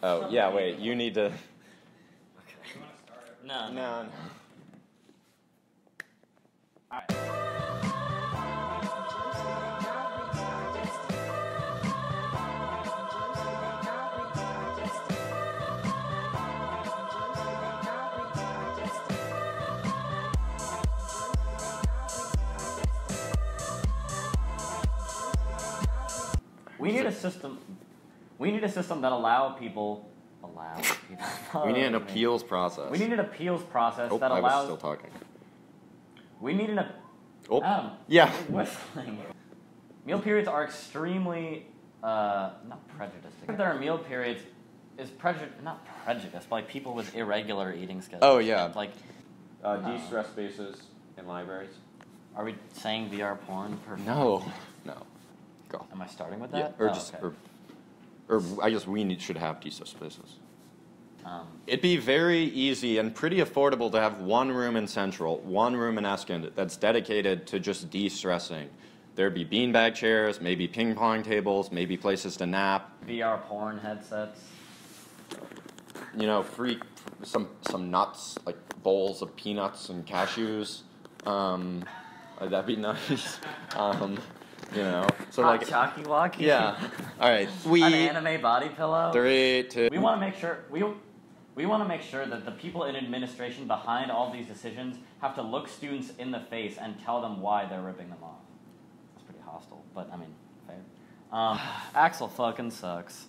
Oh, yeah, wait, you need to... Okay. You want to start it? No. No. Alright. We need a system. We need a system that allows people. We need an appeals process. We need an appeals process that I allows. was still talking. We need an. Oh. Adam, Yeah. Whistling. Meal periods are extremely not prejudiced. If there are meal periods, is not prejudice, but like people with irregular eating schedules. Oh yeah. Like de-stress spaces in libraries. Are we saying VR porn? No. Go. Am I starting with that? Yeah, or I guess we should have de-stress spaces. It'd be very easy and pretty affordable to have one room in Central, one room in Eskind that's dedicated to just de-stressing. There'd be beanbag chairs, maybe ping pong tables, maybe places to nap. VR porn headsets. You know, free some nuts, like bowls of peanuts and cashews. That'd be nice. You know, so hot like chalky walkie. Yeah. All right. An anime body pillow. 3, 2. We want to make sure we want to make sure that the people in administration behind all these decisions have to look students in the face and tell them why they're ripping them off. That's pretty hostile, but I mean, fair. Axel fucking sucks.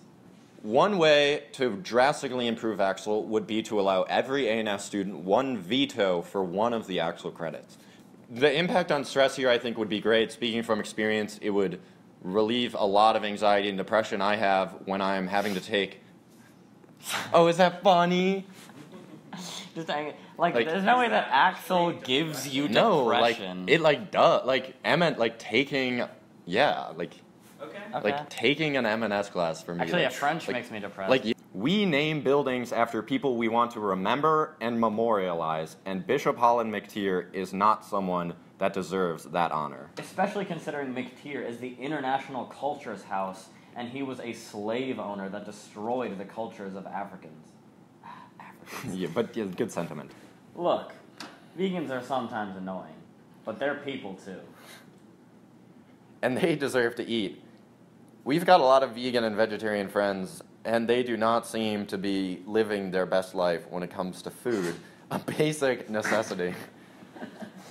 One way to drastically improve Axel would be to allow every A&S student one veto for one of the Axel credits. The impact on stress here, I think, would be great. Speaking from experience, it would relieve a lot of anxiety and depression I have when I'm having to take... Oh, is that funny? Just like there's no way that Axel gives you depression. No, like, does. Like, taking... Yeah, like taking an M&S class for me. Actually, like, French makes me depressed. Like, we name buildings after people we want to remember and memorialize, and Bishop Holland McTeer is not someone that deserves that honor. Especially considering McTeer is the International Cultures House, and he was a slave owner that destroyed the cultures of Africans. Yeah, but yeah, good sentiment. Look, vegans are sometimes annoying, but they're people too. And they deserve to eat. We've got a lot of vegan and vegetarian friends, and they do not seem to be living their best life when it comes to food, a basic necessity.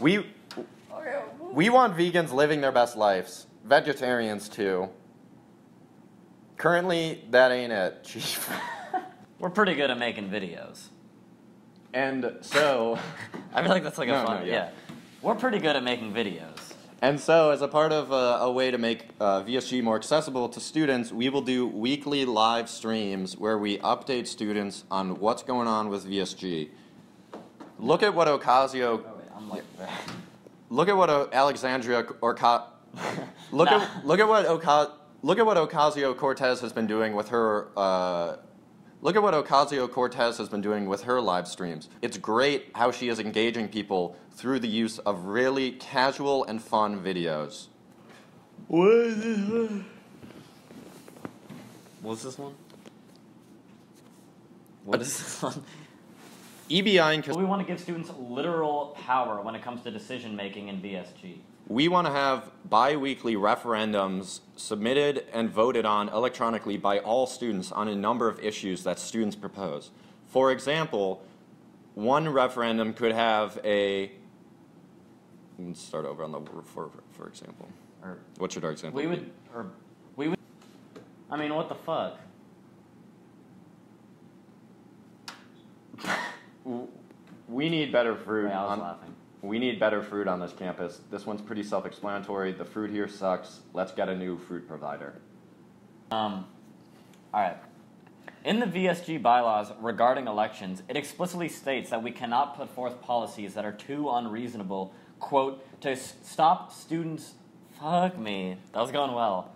We want vegans living their best lives, vegetarians too. Currently, that ain't it, Chief. We're pretty good at making videos. And so... I feel like that's like a fun... Yeah. We're pretty good at making videos. And so, as a part of a way to make VSG more accessible to students, we will do weekly live streams where we update students on what's going on with VSG. Look at what Ocasio... Oh, wait, I'm like... Look at what Alexandria... Look at what Ocasio-Cortez has been doing with her... Look at what Ocasio-Cortez has been doing with her live streams. It's great how she is engaging people through the use of really casual and fun videos. What is this one? What's this one? What is this one? EBI... We want to give students literal power when it comes to decision making in VSG. We want to have bi-weekly referendums submitted and voted on electronically by all students on a number of issues that students propose. For example, one referendum could have a... Let's start over on the for example. What should our example be? We would... I mean, what the fuck? We need better fruit. Wait, I was laughing. We need better fruit on this campus. This one's pretty self-explanatory. The fruit here sucks. Let's get a new fruit provider. All right. In the VSG bylaws regarding elections, it explicitly states that we cannot put forth policies that are too unreasonable, quote, to stop students... Fuck me. That was going well.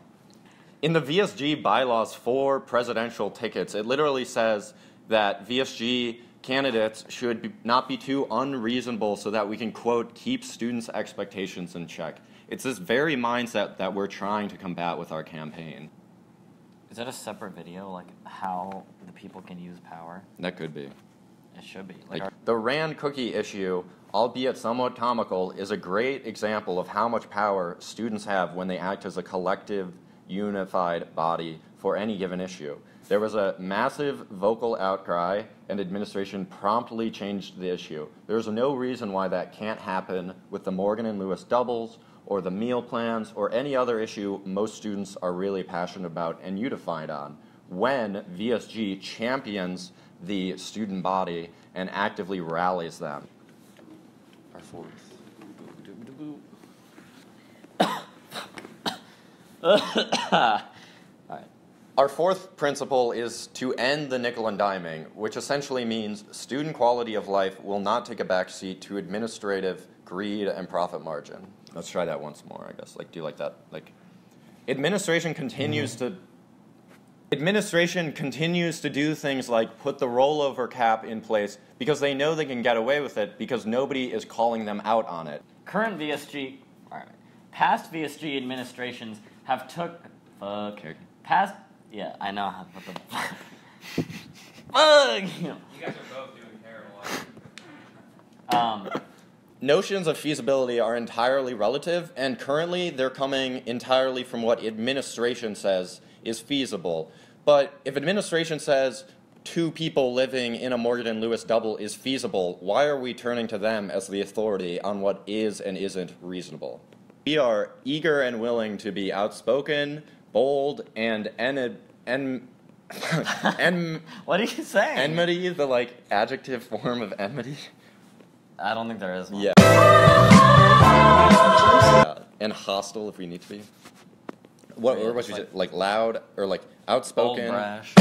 In the VSG bylaws for presidential tickets, it literally says that VSG candidates should not be too unreasonable so that we can, quote, keep students' expectations in check. It's this very mindset that we're trying to combat with our campaign. Is that a separate video, like how the people can use power? That could be. It should be. The Rand cookie issue, albeit somewhat comical, is a great example of how much power students have when they act as a collective, unified body for any given issue. There was a massive vocal outcry, and administration promptly changed the issue. There's no reason why that can't happen with the Morgan and Lewis doubles, or the meal plans, or any other issue most students are really passionate about and unified on, when VSG champions the student body and actively rallies them. Our fourth. Our fourth principle is to end the nickel and diming, which essentially means student quality of life will not take a backseat to administrative greed and profit margin. Let's try that once more, I guess. Do you like that? Administration continues to do things like put the rollover cap in place because they know they can get away with it because nobody is calling them out on it. Past VSG administrations have yeah, I know how to put the You guys are both doing terrible. Notions of feasibility are entirely relative, and currently they're coming entirely from what administration says is feasible. But if administration says 2 people living in a Morgan and Lewis double is feasible, why are we turning to them as the authority on what is and isn't reasonable? We are eager and willing to be outspoken, bold, and what are you saying? enmity, the adjective form of enmity. I don't think there is one. Yeah. And hostile if we need to be. What you say? Loud or outspoken? Bold, brash.